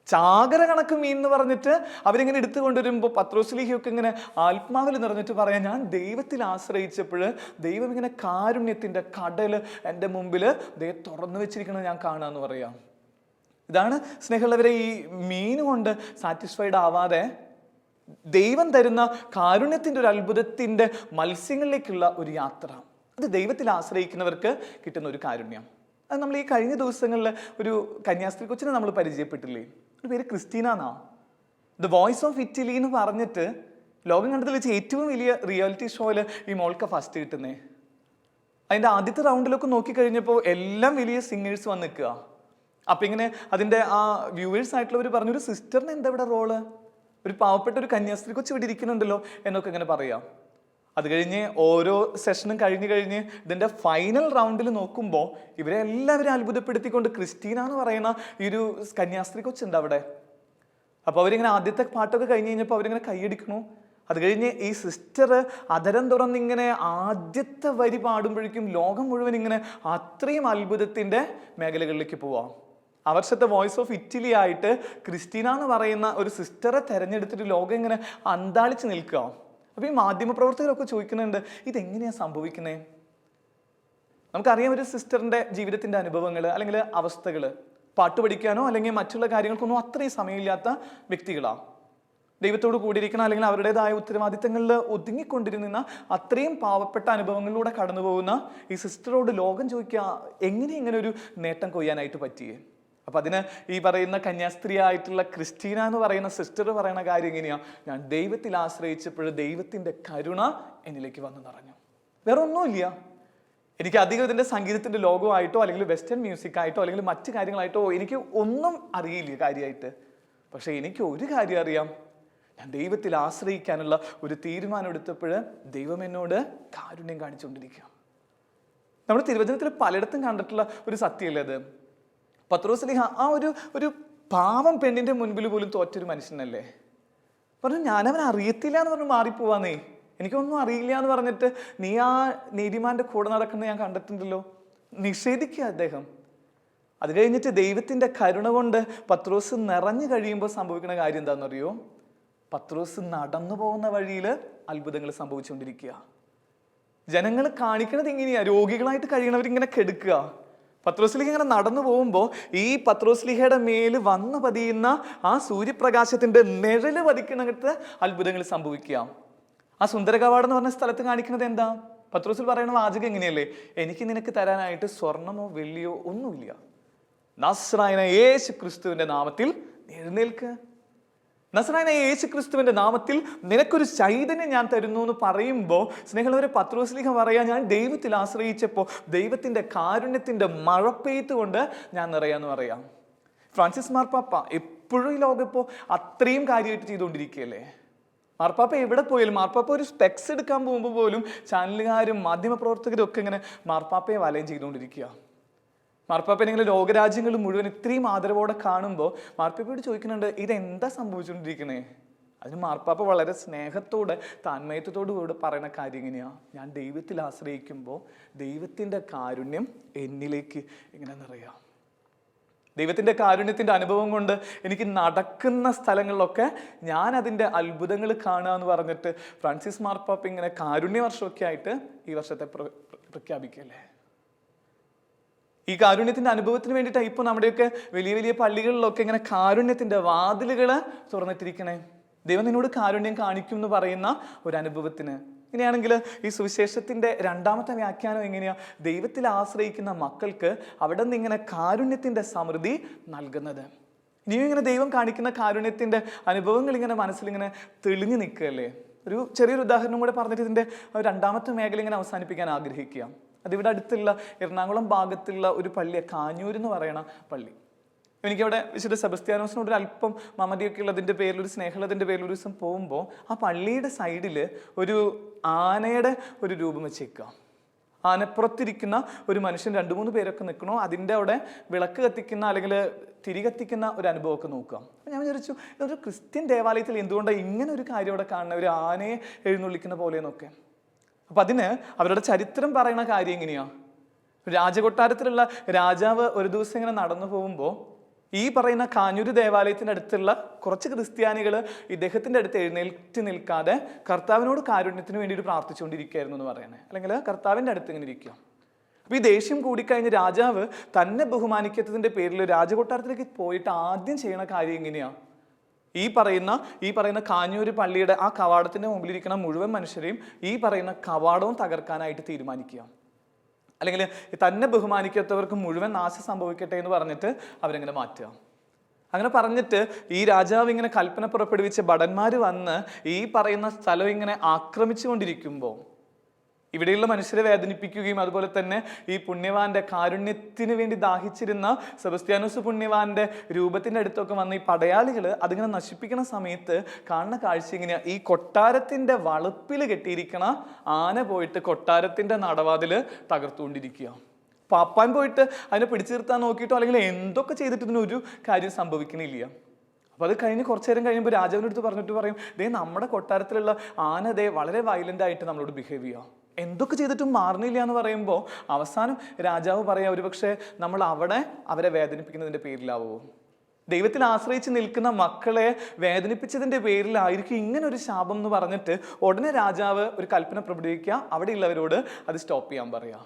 ചാകര കണക്ക് മീൻ എന്ന് പറഞ്ഞിട്ട് അവരിങ്ങനെ എടുത്തു കൊണ്ടുവരുമ്പോൾ പത്രോസ്ലീഹയൊക്കെ ഇങ്ങനെ ആത്മാവിൽ നിറഞ്ഞിട്ട് പറയാം, ഞാൻ ദൈവത്തിൽ ആശ്രയിച്ചപ്പോൾ ദൈവം ഇങ്ങനെ കാരുണ്യത്തിന്റെ കടല് എൻ്റെ മുമ്പിൽ തുറന്നു വെച്ചിരിക്കുന്നത് ഞാൻ കാണാന്ന് പറയാം. ഇതാണ് സ്നേഹമുള്ളവരെ, ഈ മീൻ കൊണ്ട് സാറ്റിസ്ഫൈഡ് ആവാതെ ദൈവം തരുന്ന കാരുണ്യത്തിന്റെ ഒരു അത്ഭുതത്തിന്റെ മത്സ്യങ്ങളിലേക്കുള്ള ഒരു യാത്ര. അത് ദൈവത്തിൽ ആശ്രയിക്കുന്നവർക്ക് കിട്ടുന്ന ഒരു കാരുണ്യം. അത് നമ്മൾ ഈ കഴിഞ്ഞ ദിവസങ്ങളിൽ ഒരു കന്യാസ്ത്രീ കൊച്ചിനെ നമ്മൾ പരിചയപ്പെട്ടില്ലേ, ഒരു പേര് ക്രിസ്റ്റീന എന്നാ. ദ വോയിസ് ഓഫ് ഇറ്റലി എന്ന് പറഞ്ഞിട്ട് ലോകം കണ്ടതിൽ വെച്ച് ഏറ്റവും വലിയ റിയാലിറ്റി ഷോയിൽ ഈ മോൾക്ക് ഫസ്റ്റ് കിട്ടുന്നേ. അതിൻ്റെ ആദ്യത്തെ റൗണ്ടിലൊക്കെ നോക്കിക്കഴിഞ്ഞപ്പോൾ എല്ലാം വലിയ സിംഗേഴ്സ് വന്ന് നിൽക്കുക. അപ്പം ഇങ്ങനെ അതിൻ്റെ വ്യൂവേഴ്സ് ആയിട്ടുള്ളവർ പറഞ്ഞു, ഒരു സിസ്റ്ററിന് എന്താ ഇവിടെ റോള്, ഒരു പാവപ്പെട്ട ഒരു കന്യാസ്ത്രീ കൊച്ചു ഇവിടെ ഇരിക്കുന്നുണ്ടല്ലോ എന്നൊക്കെ ഇങ്ങനെ പറയാം. അത് കഴിഞ്ഞ് ഓരോ സെഷനും കഴിഞ്ഞ് ഇതിൻ്റെ ഫൈനൽ റൗണ്ടിൽ നോക്കുമ്പോൾ ഇവരെ എല്ലാവരും അത്ഭുതപ്പെടുത്തിക്കൊണ്ട് ക്രിസ്റ്റീന എന്ന് പറയുന്ന ഈ ഒരു കന്യാസ്ത്രീ കൊച്ചുണ്ട് അവിടെ. അപ്പോൾ അവരിങ്ങനെ ആദ്യത്തെ പാട്ടൊക്കെ കഴിഞ്ഞ് കഴിഞ്ഞപ്പോൾ അവരിങ്ങനെ കൈയടിക്കണു. അത് കഴിഞ്ഞ് ഈ സിസ്റ്റർ അതരം തുറന്നിങ്ങനെ ആദ്യത്തെ വരി പാടുമ്പോഴേക്കും ലോകം മുഴുവൻ ഇങ്ങനെ അത്രയും അത്ഭുതത്തിൻ്റെ മേഖലകളിലേക്ക് പോവാം. ആ വർഷത്തെ വോയിസ് ഓഫ് ഇറ്റലി ആയിട്ട് ക്രിസ്റ്റീന എന്ന് പറയുന്ന ഒരു സിസ്റ്ററെ തെരഞ്ഞെടുത്തിട്ട് ലോകം ഇങ്ങനെ അന്താളിച്ച് നിൽക്കുക. അപ്പോൾ ഈ മാധ്യമപ്രവർത്തകരൊക്കെ ചോദിക്കുന്നുണ്ട്, ഇതെങ്ങനെയാണ് സംഭവിക്കുന്നത്? നമുക്കറിയാം ഒരു സിസ്റ്ററിൻ്റെ ജീവിതത്തിൻ്റെ അനുഭവങ്ങൾ അല്ലെങ്കിൽ അവസ്ഥകൾ, പാട്ട് പഠിക്കാനോ അല്ലെങ്കിൽ മറ്റുള്ള കാര്യങ്ങൾക്കൊന്നും അത്രയും സമയമില്ലാത്ത വ്യക്തികളാണ്. ദൈവത്തോട് കൂടിയിരിക്കണം അല്ലെങ്കിൽ അവരുടേതായ ഉത്തരവാദിത്തങ്ങളിൽ ഒതുങ്ങിക്കൊണ്ടിരുന്ന അത്രയും പാവപ്പെട്ട അനുഭവങ്ങളിലൂടെ കടന്നു പോകുന്ന ഈ സിസ്റ്ററോട് ലോകം ചോദിക്കുക, എങ്ങനെ ഇങ്ങനെ ഒരു നേട്ടം കൊയ്യാനായിട്ട് പറ്റിയേ? അപ്പം അതിന് ഈ പറയുന്ന കന്യാസ്ത്രീ ആയിട്ടുള്ള ക്രിസ്റ്റീന എന്ന് പറയുന്ന സിസ്റ്റർ പറയുന്ന കാര്യം എങ്ങനെയാണ്, ഞാൻ ദൈവത്തിൽ ആശ്രയിച്ചപ്പോൾ ദൈവത്തിൻ്റെ കരുണ എന്നിലേക്ക് വന്നു നിറഞ്ഞു. വേറെ ഒന്നുമില്ല. എനിക്ക് അധികം ഇതിൻ്റെ സംഗീതത്തിൻ്റെ ലോകമായിട്ടോ അല്ലെങ്കിൽ വെസ്റ്റേൺ മ്യൂസിക് ആയിട്ടോ അല്ലെങ്കിൽ മറ്റു കാര്യങ്ങളായിട്ടോ എനിക്ക് ഒന്നും അറിയില്ല കാര്യമായിട്ട്. പക്ഷേ എനിക്ക് ഒരു കാര്യം അറിയാം, ഞാൻ ദൈവത്തിൽ ആശ്രയിക്കാനുള്ള ഒരു തീരുമാനം എടുത്തപ്പോൾ ദൈവം എന്നോട് കാരുണ്യം കാണിച്ചുകൊണ്ടിരിക്കുക. നമ്മൾ തിരുവചനത്തിൽ പലയിടത്തും കണ്ടിട്ടുള്ള ഒരു സത്യമല്ലേ അത്. പത്രോസ്ലീഹ ഒരു പാവം പെണ്ണിന്റെ മുൻപിൽ പോലും തോറ്റൊരു മനുഷ്യനല്ലേ. പറഞ്ഞു, ഞാനവൻ അറിയത്തില്ല എന്ന് പറഞ്ഞ് മാറിപ്പോവാന്നേ, എനിക്കൊന്നും അറിയില്ല എന്ന് പറഞ്ഞിട്ട് നീ ആ നീതിമാന്റെ കൂടെ നടക്കുന്നത് ഞാൻ കണ്ടിട്ടുണ്ടല്ലോ. നിഷേധിക്കുക അദ്ദേഹം. അത് കഴിഞ്ഞിട്ട് ദൈവത്തിന്റെ കരുണ കൊണ്ട് പത്രോസ് നിറഞ്ഞു കഴിയുമ്പോൾ സംഭവിക്കുന്ന കാര്യം എന്താണെന്നറിയോ? പത്രോസ് നടന്നു പോകുന്ന വഴിയിൽ അത്ഭുതങ്ങൾ സംഭവിച്ചുകൊണ്ടിരിക്കുക. ജനങ്ങൾ കാണിക്കണത് ഇങ്ങനെയാ, രോഗികളായിട്ട് കഴിയണവരിങ്ങനെ കെടുക്കുക. പത്രോസ്ലീഹ ഇങ്ങനെ നടന്നു പോകുമ്പോൾ ഈ പത്രോസ്ലീഹയുടെ മേല് വന്നു പതിയുന്ന ആ സൂര്യപ്രകാശത്തിന്റെ നിഴല് പതിക്കണത്ത് അത്ഭുതങ്ങൾ സംഭവിക്കുക. ആ സുന്ദര കവാടം എന്ന് പറഞ്ഞ സ്ഥലത്ത് കാണിക്കുന്നത് എന്താ? പത്രോസിൽ പറയുന്ന വാചകം എങ്ങനെയല്ലേ, എനിക്ക് നിനക്ക് തരാനായിട്ട് സ്വർണമോ വെള്ളിയോ ഒന്നുമില്ല, നസ്രായനായ യേശു ക്രിസ്തുവിന്റെ നാമത്തിൽ എഴുന്നേൽക്ക്. നസ്രായനായ യേശു ക്രിസ്തുവിന്റെ നാമത്തിൽ നിനക്കൊരു ചൈതന്യം ഞാൻ തരുന്നു എന്ന് പറയുമ്പോൾ സ്നേഹമുള്ളവരെ, പത്രോസ്ലീഹ പറയാ, ഞാൻ ദൈവത്തിൽ ആശ്രയിച്ചപ്പോൾ ദൈവത്തിന്റെ കാരുണ്യത്തിന്റെ മഴപ്പെയ്ത്ത് കൊണ്ട് ഞാൻ നിറയാന്ന് പറയാം. ഫ്രാൻസിസ് മാർപ്പാപ്പ എപ്പോഴും ഈ ലോകം ഇപ്പോൾ അത്രയും കാര്യമായിട്ട് ചെയ്തുകൊണ്ടിരിക്കുകയല്ലേ. മാർപ്പാപ്പ എവിടെ പോയാലും, മാർപ്പാപ്പ ഒരു സ്പെക്സ് എടുക്കാൻ പോകുമ്പോൾ പോലും ചാനലുകാരും മാധ്യമപ്രവർത്തകരും ഒക്കെ ഇങ്ങനെ മാർപ്പാപ്പയെ വലയം ചെയ്തുകൊണ്ടിരിക്കുക. മാർപ്പാപ്പനെ ലോകരാജ്യങ്ങൾ മുഴുവൻ ഇത്രയും ആദരവോടെ കാണുമ്പോൾ മാർപ്പാപ്പയോട് ചോദിക്കുന്നുണ്ട്, ഇതെന്താ സംഭവിച്ചുകൊണ്ടിരിക്കണേ? അതിന് മാർപ്പാപ്പ വളരെ സ്നേഹത്തോടെ താന്മയത്വത്തോടു കൂടെ പറയുന്ന കാര്യം എങ്ങനെയാ, ഞാൻ ദൈവത്തിൽ ആശ്രയിക്കുമ്പോൾ ദൈവത്തിൻ്റെ കാരുണ്യം എന്നിലേക്ക് ഇങ്ങനെ നിറയാം. ദൈവത്തിൻ്റെ കാരുണ്യത്തിൻ്റെ അനുഭവം കൊണ്ട് എനിക്ക് നടക്കുന്ന സ്ഥലങ്ങളിലൊക്കെ ഞാൻ അതിൻ്റെ അത്ഭുതങ്ങൾ കാണുക എന്ന് പറഞ്ഞിട്ട് ഫ്രാൻസിസ് മാർപ്പാപ്പ ഇങ്ങനെ കാരുണ്യ വർഷമൊക്കെ ആയിട്ട് ഈ വർഷത്തെ പ്രഖ്യാപിക്കല്ലേ. ഈ കാരുണ്യത്തിന്റെ അനുഭവത്തിന് വേണ്ടിയിട്ട് ഇപ്പോൾ നമ്മുടെയൊക്കെ വലിയ വലിയ പള്ളികളിലൊക്കെ ഇങ്ങനെ കാരുണ്യത്തിന്റെ വാതിലുകൾ തുറന്നിട്ടിരിക്കണേ. ദൈവം നിന്നോട് കാരുണ്യം കാണിക്കും എന്ന് പറയുന്ന ഒരു അനുഭവത്തിന് ഇങ്ങനെയാണെങ്കിൽ ഈ സുവിശേഷത്തിൻ്റെ രണ്ടാമത്തെ വ്യാഖ്യാനം എങ്ങനെയാ? ദൈവത്തിൽ ആശ്രയിക്കുന്ന മക്കൾക്ക് അവിടെ നിന്ന് ഇങ്ങനെ കാരുണ്യത്തിൻ്റെ സമൃദ്ധി നൽകുന്നത്. ഇനിയും ഇങ്ങനെ ദൈവം കാണിക്കുന്ന കാരുണ്യത്തിൻ്റെ അനുഭവങ്ങൾ ഇങ്ങനെ മനസ്സിലിങ്ങനെ തെളിഞ്ഞു നിൽക്കുകയല്ലേ. ഒരു ചെറിയൊരു ഉദാഹരണം കൂടെ പറഞ്ഞിട്ട് ഇതിൻ്റെ രണ്ടാമത്തെ മേഖല ഇങ്ങനെ അവസാനിപ്പിക്കാൻ ആഗ്രഹിക്കുക. അതിവിടെ അടുത്തുള്ള എറണാകുളം ഭാഗത്തുള്ള ഒരു പള്ളിയാണ് കാഞ്ഞൂർ എന്ന് പറയുന്ന പള്ളി. എനിക്കവിടെ വിശുദ്ധ സെബസ്ത്യാനോസിനോട് ഒരു അല്പം മമതിയൊക്കെ ഉള്ളതിൻ്റെ പേരിൽ, ഒരു സ്നേഹമുള്ളതിൻ്റെ പേരിൽ ഒരു ദിവസം പോകുമ്പോൾ ആ പള്ളിയുടെ സൈഡിൽ ഒരു ആനയുടെ ഒരു രൂപം വെച്ചേക്കുക. ആനപ്പുറത്തിരിക്കുന്ന ഒരു മനുഷ്യൻ 2-3 പേരൊക്കെ നിൽക്കണോ, അതിൻ്റെ അവിടെ വിളക്ക് കത്തിക്കുന്ന അല്ലെങ്കിൽ തിരി കത്തിക്കുന്ന ഒരു അനുഭവമൊക്കെ നോക്കുക. അപ്പം ഞാൻ വിചാരിച്ചു, ഇതൊരു ക്രിസ്ത്യൻ ദേവാലയത്തിൽ എന്തുകൊണ്ടാണ് ഇങ്ങനെ ഒരു കാര്യം അവിടെ കാണുന്ന, ഒരു ആനയെ എഴുന്നള്ളിക്കുന്ന പോലെയെന്നൊക്കെ. അപ്പം അതിന് അവരുടെ ചരിത്രം പറയുന്ന കാര്യം എങ്ങനെയാണ്? രാജകൊട്ടാരത്തിലുള്ള രാജാവ് ഒരു ദിവസം ഇങ്ങനെ നടന്നു പോകുമ്പോൾ ഈ പറയുന്ന കാഞ്ഞൂര് ദേവാലയത്തിൻ്റെ അടുത്തുള്ള കുറച്ച് ക്രിസ്ത്യാനികൾ ഇദ്ദേഹത്തിൻ്റെ അടുത്ത് എഴുന്നേറ്റ് നിൽക്കാതെ കർത്താവിനോട് കാരുണ്യത്തിന് വേണ്ടിയിട്ട് പ്രാർത്ഥിച്ചുകൊണ്ടിരിക്കുകയായിരുന്നു എന്ന് പറയണേ, അല്ലെങ്കിൽ കർത്താവിൻ്റെ അടുത്ത് ഇങ്ങനെ ഇരിക്കുക. അപ്പോൾ ഈ ദേഷ്യം കൂടിക്കഴിഞ്ഞ് രാജാവ് തന്നെ ബഹുമാനിക്കാത്തതിൻ്റെ പേരിൽ രാജകൊട്ടാരത്തിലേക്ക് പോയിട്ട് ആദ്യം ചെയ്യണ കാര്യം എങ്ങനെയാണ്? ഈ പറയുന്ന കാഞ്ഞൂര് പള്ളിയുടെ ആ കവാടത്തിൻ്റെ മുമ്പിലിരിക്കുന്ന മുഴുവൻ മനുഷ്യരെയും ഈ പറയുന്ന കവാടവും തകർക്കാനായിട്ട് തീരുമാനിക്കുക. അല്ലെങ്കിൽ തന്നെ ബഹുമാനിക്കാത്തവർക്ക് മുഴുവൻ നാശം സംഭവിക്കട്ടെ എന്ന് പറഞ്ഞിട്ട് അവരെങ്ങനെ മാറ്റുക. അങ്ങനെ പറഞ്ഞിട്ട് ഈ രാജാവ് ഇങ്ങനെ കൽപ്പന പുറപ്പെടുവിച്ച ഭടന്മാർ വന്ന് ഈ പറയുന്ന സ്ഥലം ഇങ്ങനെ ആക്രമിച്ചു കൊണ്ടിരിക്കുമ്പോൾ ഇവിടെയുള്ള മനുഷ്യരെ വേദനിപ്പിക്കുകയും അതുപോലെ തന്നെ ഈ പുണ്യവാന്റെ കാരുണ്യത്തിന് വേണ്ടി ദാഹിച്ചിരുന്ന സെബസ്ത്യാനോസ് പുണ്യവാന്റെ രൂപത്തിൻ്റെ അടുത്തൊക്കെ വന്ന ഈ പടയാളികൾ അതിങ്ങനെ നശിപ്പിക്കുന്ന സമയത്ത് കാണുന്ന കാഴ്ച എങ്ങനെയാ? ഈ കൊട്ടാരത്തിൻ്റെ വളപ്പിൽ കെട്ടിയിരിക്കണ ആന പോയിട്ട് കൊട്ടാരത്തിൻ്റെ നടവാതിൽ തകർത്തുകൊണ്ടിരിക്കുക. പാപ്പാൻ പോയിട്ട് അതിനെ പിടിച്ചു നിർത്താൻ നോക്കിയിട്ടോ അല്ലെങ്കിൽ എന്തൊക്കെ ചെയ്തിട്ട് ഇതിനൊരു കാര്യം സംഭവിക്കണില്ല. അപ്പോൾ അത് കഴിഞ്ഞ് കുറച്ചു നേരം കഴിയുമ്പോൾ രാജാവിൻ്റെ അടുത്ത് പറഞ്ഞിട്ട് പറയും, നമ്മുടെ കൊട്ടാരത്തിലുള്ള ആന വളരെ വയലൻ്റ് ആയിട്ട് നമ്മളോട് ബിഹേവ് ചെയ്യുക, എന്തൊക്കെ ചെയ്തിട്ടും മാറുന്നില്ല എന്ന് പറയുമ്പോൾ അവസാനം രാജാവ് പറയാം, ഒരുപക്ഷെ നമ്മൾ അവരെ വേദനിപ്പിക്കുന്നതിൻ്റെ പേരിലാവോ? ദൈവത്തിൽ ആശ്രയിച്ച് നിൽക്കുന്ന മക്കളെ വേദനിപ്പിച്ചതിൻ്റെ പേരിലായിരിക്കും ഇങ്ങനെ ഒരു ശാപം എന്ന് പറഞ്ഞിട്ട് ഉടനെ രാജാവ് ഒരു കൽപ്പന പുറപ്പെടുവിക്കുക, അവിടെയുള്ളവരോട് അത് സ്റ്റോപ്പ് ചെയ്യാൻ പറയാം.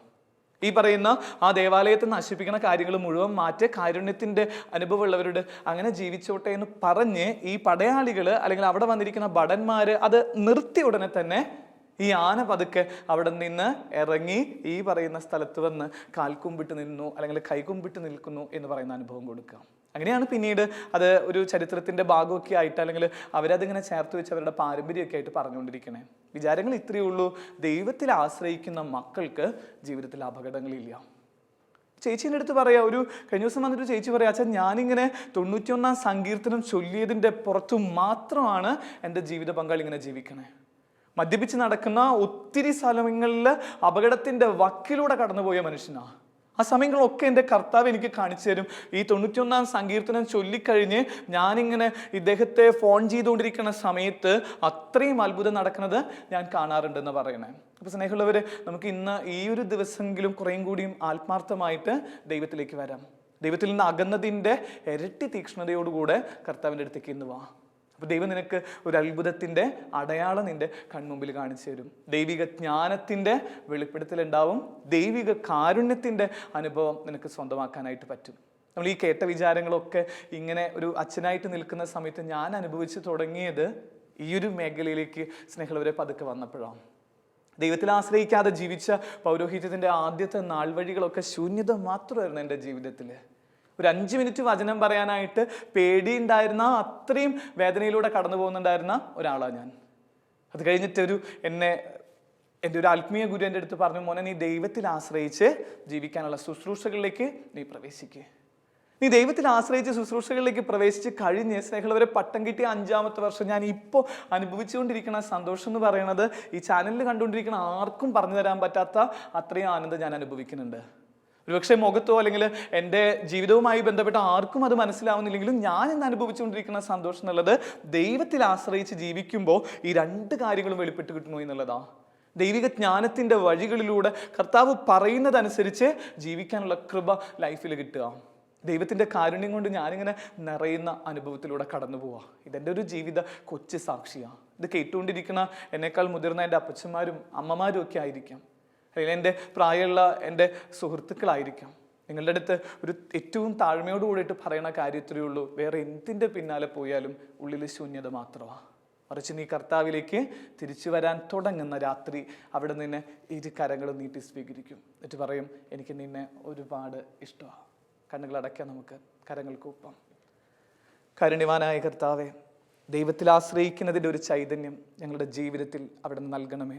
ഈ പറയുന്ന ആ ദേവാലയത്തെ നശിപ്പിക്കുന്ന കാര്യങ്ങൾ മുഴുവൻ മാറ്റി കാരുണ്യത്തിൻ്റെ അനുഭവമുള്ളവരോട് അങ്ങനെ ജീവിച്ചോട്ടെ എന്ന് പറഞ്ഞ് ഈ പടയാളികൾ അല്ലെങ്കിൽ അവിടെ വന്നിരിക്കുന്ന ഭടന്മാർ അത് നിർത്തിയ ഉടനെ തന്നെ ഈ ആന പതുക്കെ അവിടെ നിന്ന് ഇറങ്ങി ഈ പറയുന്ന സ്ഥലത്ത് വന്ന് കാൽക്കുമ്പിട്ട് നിന്നു അല്ലെങ്കിൽ കൈകുമ്പിട്ട് നിൽക്കുന്നു എന്ന് പറയുന്ന അനുഭവം കൊടുക്കുക. അങ്ങനെയാണ് പിന്നീട് അത് ഒരു ചരിത്രത്തിൻ്റെ ഭാഗമൊക്കെ ആയിട്ട് അല്ലെങ്കിൽ അവരതിങ്ങനെ ചേർത്ത് വെച്ച് അവരുടെ പാരമ്പര്യമൊക്കെ ആയിട്ട് പറഞ്ഞുകൊണ്ടിരിക്കണേ. വിചാരങ്ങൾ ഇത്രയേ ഉള്ളൂ. ദൈവത്തിൽ ആശ്രയിക്കുന്ന മക്കൾക്ക് ജീവിതത്തിൽ അപകടങ്ങളില്ല. ചേച്ചീൻ്റെ അടുത്ത് പറയാം, ഒരു കഴിഞ്ഞ ദിവസം വന്നിട്ട് ചേച്ചി പറയാം, അച്ഛൻ ഞാനിങ്ങനെ 91-ാം സങ്കീർത്തനം ചൊല്ലിയതിൻ്റെ പുറത്തു മാത്രമാണ് എൻ്റെ ജീവിത പങ്കാളി ഇങ്ങനെ ജീവിക്കണേ. മദ്യപിച്ച് നടക്കുന്ന ഒത്തിരി സ്ഥലങ്ങളിൽ അപകടത്തിൻ്റെ വക്കിലൂടെ കടന്നുപോയ മനുഷ്യനാണ്. ആ സമയങ്ങളൊക്കെ എൻ്റെ കർത്താവ് എനിക്ക് കാണിച്ചു തരും. ഈ 91-ാം സങ്കീർത്തനം ചൊല്ലിക്കഴിഞ്ഞ് ഞാനിങ്ങനെ ഇദ്ദേഹത്തെ ഫോൺ ചെയ്തുകൊണ്ടിരിക്കുന്ന സമയത്ത് അത്രയും അത്ഭുതം നടക്കുന്നത് ഞാൻ കാണാറുണ്ടെന്ന് പറയണേ. അപ്പോൾ സ്നേഹമുള്ളവർ, നമുക്ക് ഇന്ന് ഈ ഒരു ദിവസമെങ്കിലും കുറേയും കൂടിയും ആത്മാർത്ഥമായിട്ട് ദൈവത്തിലേക്ക് വരാം. ദൈവത്തിൽ നിന്ന് അകന്നതിൻ്റെ ഇരട്ടി തീക്ഷ്ണതയോടുകൂടെ കർത്താവിൻ്റെ അടുത്തേക്ക് ഇന്ന് വാ. അപ്പോൾ ദൈവം നിനക്ക് ഒരു അത്ഭുതത്തിൻ്റെ അടയാളം നിൻ്റെ കൺമുമ്പിൽ കാണിച്ചു തരും. ദൈവിക ജ്ഞാനത്തിൻ്റെ വെളിപ്പെടുത്തലുണ്ടാവും. ദൈവിക കാരുണ്യത്തിൻ്റെ അനുഭവം നിനക്ക് സ്വന്തമാക്കാനായിട്ട് പറ്റും. നമ്മൾ ഈ കേട്ട വിചാരങ്ങളൊക്കെ ഇങ്ങനെ ഒരു അച്ഛനായിട്ട് നിൽക്കുന്ന സമയത്ത് ഞാൻ അനുഭവിച്ച് തുടങ്ങിയത് ഈ ഒരു മേഖലയിലേക്ക് സ്നേഹമുള്ളവരെ പതുക്കെ വന്നപ്പോഴാണ്. ദൈവത്തിൽ ആശ്രയിക്കാതെ ജീവിച്ച പൗരോഹിത്യത്തിൻ്റെ ആദ്യത്തെ നാൾ വഴികളൊക്കെ ശൂന്യത മാത്രമായിരുന്നു എൻ്റെ ജീവിതത്തിൽ. ഒരു 5 മിനിറ്റ് വചനം പറയാനായിട്ട് പേടിയുണ്ടായിരുന്ന അത്രയും വേദനയിലൂടെ കടന്നു പോകുന്നുണ്ടായിരുന്ന ഒരാളാണ് ഞാൻ. അത് കഴിഞ്ഞിട്ട് എൻ്റെ ഒരു ആത്മീയ ഗുരു എൻ്റെ അടുത്ത് പറഞ്ഞു, മോനെ നീ ദൈവത്തിൽ ആശ്രയിച്ച് ജീവിക്കാനുള്ള ശുശ്രൂഷകളിലേക്ക് നീ പ്രവേശിക്കുക. നീ ദൈവത്തിൽ ആശ്രയിച്ച് ശുശ്രൂഷകളിലേക്ക് പ്രവേശിച്ച് കഴിഞ്ഞ് സ്നേഹമുള്ളവരെ പട്ടം കിട്ടിയ 5-ാമത്തെ വർഷം ഞാൻ ഇപ്പോൾ അനുഭവിച്ചുകൊണ്ടിരിക്കുന്ന സന്തോഷം എന്ന് പറയുന്നത് ഈ ചാനലിൽ കണ്ടുകൊണ്ടിരിക്കുന്ന ആർക്കും പറഞ്ഞു തരാൻ പറ്റാത്ത അത്രയും ആനന്ദം ഞാൻ അനുഭവിക്കുന്നുണ്ട്. ഒരുപക്ഷെ മുഖത്തോ അല്ലെങ്കിൽ എൻ്റെ ജീവിതവുമായി ബന്ധപ്പെട്ട ആർക്കും അത് മനസ്സിലാവുന്നില്ലെങ്കിലും ഞാൻ ഇന്ന് അനുഭവിച്ചുകൊണ്ടിരിക്കുന്ന സന്തോഷം എന്നുള്ളത് ദൈവത്തിൽ ആശ്രയിച്ച് ജീവിക്കുമ്പോൾ ഈ 2 കാര്യങ്ങളും വെളിപ്പെട്ട് കിട്ടുന്നു എന്നുള്ളതാണ്. ദൈവിക ജ്ഞാനത്തിൻ്റെ വഴികളിലൂടെ കർത്താവ് പറയുന്നതനുസരിച്ച് ജീവിക്കാനുള്ള കൃപ ലൈഫിൽ കിട്ടുക. ദൈവത്തിൻ്റെ കാരുണ്യം കൊണ്ട് ഞാനിങ്ങനെ നിറയുന്ന അനുഭവത്തിലൂടെ കടന്നു പോവാം. ഇതെൻ്റെ ഒരു ജീവിത കൊച്ചു സാക്ഷിയാണ്. ഇത് കേട്ടുകൊണ്ടിരിക്കുന്ന എന്നേക്കാൾ മുതിർന്ന എൻ്റെ അപ്പച്ചന്മാരും അമ്മമാരും ഒക്കെ ആയിരിക്കാം, അല്ലെങ്കിൽ എൻ്റെ പ്രായമുള്ള എൻ്റെ സുഹൃത്തുക്കളായിരിക്കാം. നിങ്ങളുടെ അടുത്ത് ഒരു ഏറ്റവും താഴ്മയോട് കൂടിയിട്ട് പറയുന്ന കാര്യത്തിലേ ഉള്ളൂ, വേറെ എന്തിൻ്റെ പിന്നാലെ പോയാലും ഉള്ളിൽ ശൂന്യത മാത്രമാണ്. മറിച്ച് നീ കർത്താവിലേക്ക് തിരിച്ചു വരാൻ തുടങ്ങുന്ന രാത്രി അവിടെ നിന്നെ ഇരു കരങ്ങളും നീട്ടി സ്വീകരിക്കും. എന്നിട്ട് പറയും, എനിക്ക് നിന്നെ ഒരുപാട് ഇഷ്ടമാണ്. കണ്ണുകളടയ്ക്കാം, നമുക്ക് കരങ്ങൾക്ക് ഒപ്പം. കാരുണ്യവാനായ കർത്താവേ, ദൈവത്തിൽ ആശ്രയിക്കുന്നതിൻ്റെ ഒരു ചൈതന്യം ഞങ്ങളുടെ ജീവിതത്തിൽ അവിടെ നിന്ന് നൽകണമേ.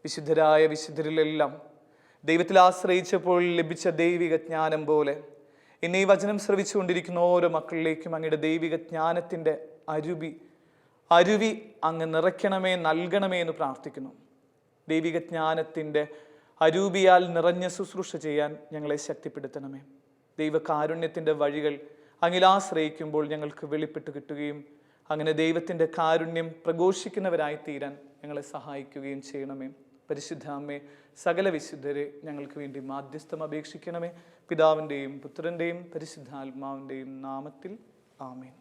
വിശുദ്ധരായ വിശുദ്ധരിലെല്ലാം ദൈവത്തിൽ ആശ്രയിച്ചപ്പോൾ ലഭിച്ച ദൈവിക ജ്ഞാനം പോലെ ഇന്ന് ഈ വചനം ശ്രവിച്ചുകൊണ്ടിരിക്കുന്ന ഓരോ മക്കളിലേക്കും അങ്ങയുടെ ദൈവിക ജ്ഞാനത്തിൻ്റെ അരുവി അങ്ങ് നിറയ്ക്കണമേ, നൽകണമേ എന്ന് പ്രാർത്ഥിക്കുന്നു. ദൈവിക ജ്ഞാനത്തിൻ്റെ അരൂപിയാൽ നിറഞ്ഞ ശുശ്രൂഷ ചെയ്യാൻ ഞങ്ങളെ ശക്തിപ്പെടുത്തണമേ. ദൈവകാരുണ്യത്തിൻ്റെ വഴികൾ അങ്ങിൽ ആശ്രയിക്കുമ്പോൾ ഞങ്ങൾക്ക് വെളിപ്പെട്ട് കിട്ടുകയും അങ്ങനെ ദൈവത്തിൻ്റെ കാരുണ്യം പ്രഘോഷിക്കുന്നവരായി തീരാൻ ഞങ്ങളെ സഹായിക്കുകയും ചെയ്യണമേ. പരിശുദ്ധ അമ്മേ, സകല വിശുദ്ധരെ ഞങ്ങൾക്ക് വേണ്ടി മാധ്യസ്ഥം അപേക്ഷിക്കണമേ. പിതാവിൻ്റെയും പുത്രൻ്റെയും പരിശുദ്ധാത്മാവിൻ്റെയും നാമത്തിൽ ആമേൻ.